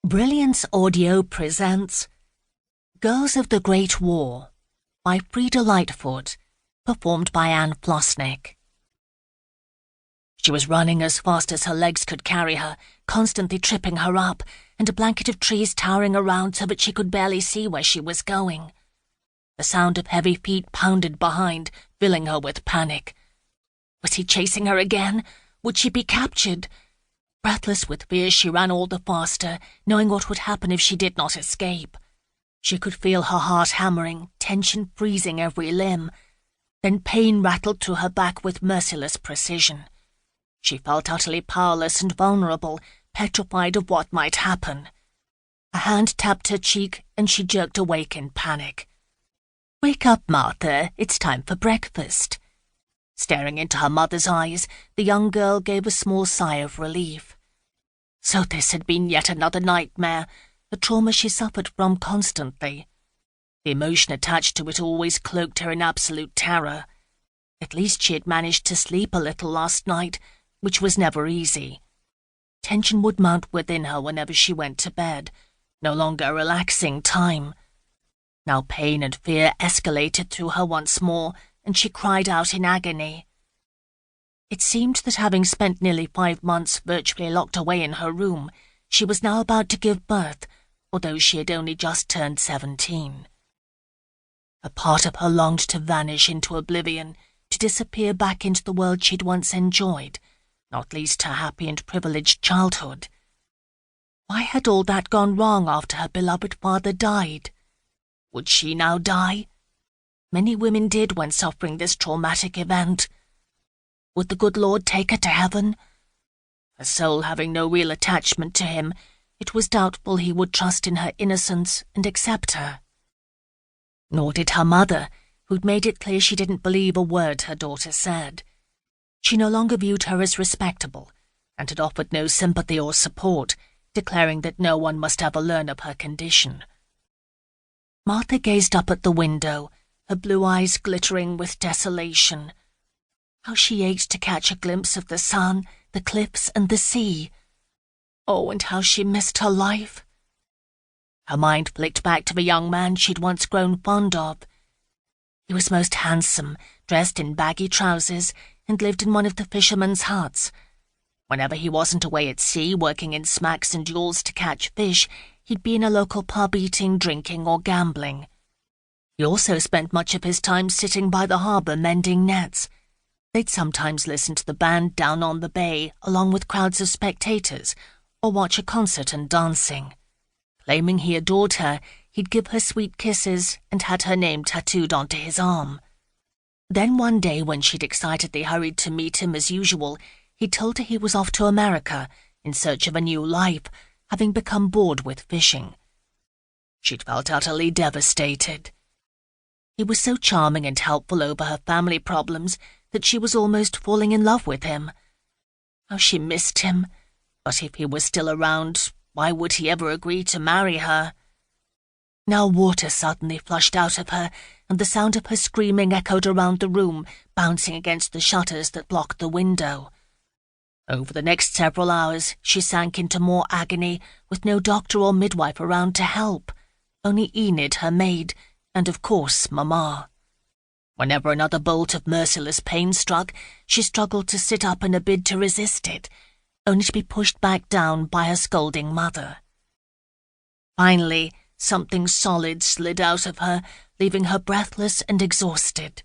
Brilliance Audio presents Girls of the Great War by Freda Lightfoot, performed by Anne Flosnick. She was running as fast as her legs could carry her, constantly tripping her up, and a blanket of trees towering around so that she could barely see where she was going. The sound of heavy feet pounded behind, filling her with panic. Was he chasing her again? Would she be captured? Breathless with fear, she ran all the faster, knowing what would happen if she did not escape. She could feel her heart hammering, tension freezing every limb. Then pain rattled through her back with merciless precision. She felt utterly powerless and vulnerable, petrified of what might happen. A hand tapped her cheek, and she jerked awake in panic. "Wake up, Martha, it's time for breakfast." Staring into her mother's eyes, the young girl gave a small sigh of relief. So this had been yet another nightmare, a trauma she suffered from constantly. The emotion attached to it always cloaked her in absolute terror. At least she had managed to sleep a little last night, which was never easy. Tension would mount within her whenever she went to bed, no longer a relaxing time. Now pain and fear escalated through her once more, and she cried out in agony. It seemed that having spent nearly 5 months virtually locked away in her room, she was now about to give birth, although she had only just turned 17. A part of her longed to vanish into oblivion, to disappear back into the world she'd once enjoyed, not least her happy and privileged childhood. Why had all that gone wrong after her beloved father died? Would she now die? Many women did when suffering this traumatic event. Would the good Lord take her to heaven? Her soul having no real attachment to him, it was doubtful he would trust in her innocence and accept her. Nor did her mother, who'd made it clear she didn't believe a word her daughter said. She no longer viewed her as respectable, and had offered no sympathy or support, declaring that no one must ever learn of her condition. Martha gazed up at the window, her blue eyes glittering with desolation. How she ached to catch a glimpse of the sun, the cliffs, and the sea. Oh, and how she missed her life. Her mind flicked back to the young man she'd once grown fond of. He was most handsome, dressed in baggy trousers, and lived in one of the fishermen's huts. Whenever he wasn't away at sea working in smacks and yawls to catch fish, he'd be in a local pub eating, drinking, or gambling. He also spent much of his time sitting by the harbour mending nets. They'd sometimes listen to the band down on the bay, along with crowds of spectators, or watch a concert and dancing. Claiming he adored her, he'd give her sweet kisses and had her name tattooed onto his arm. Then one day, when she'd excitedly hurried to meet him as usual, he told her he was off to America in search of a new life, having become bored with fishing. She'd felt utterly devastated. He was so charming and helpful over her family problems that she was almost falling in love with him. How she missed him, but if he was still around, why would he ever agree to marry her? Now water suddenly flushed out of her, and the sound of her screaming echoed around the room, bouncing against the shutters that blocked the window. Over the next several hours, she sank into more agony, with no doctor or midwife around to help, only Enid, her maid, and of course Mamma. Whenever another bolt of merciless pain struck, she struggled to sit up in a bid to resist it, only to be pushed back down by her scolding mother. Finally, something solid slid out of her, leaving her breathless and exhausted.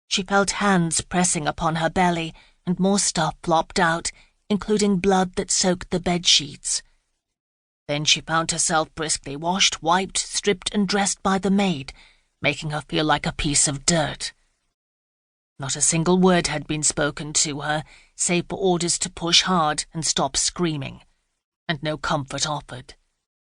She felt hands pressing upon her belly, and more stuff flopped out, including blood that soaked the bed sheets. Then she found herself briskly washed, wiped, stripped, and dressed by the maid, making her feel like a piece of dirt. Not a single word had been spoken to her, save for orders to push hard and stop screaming, and no comfort offered.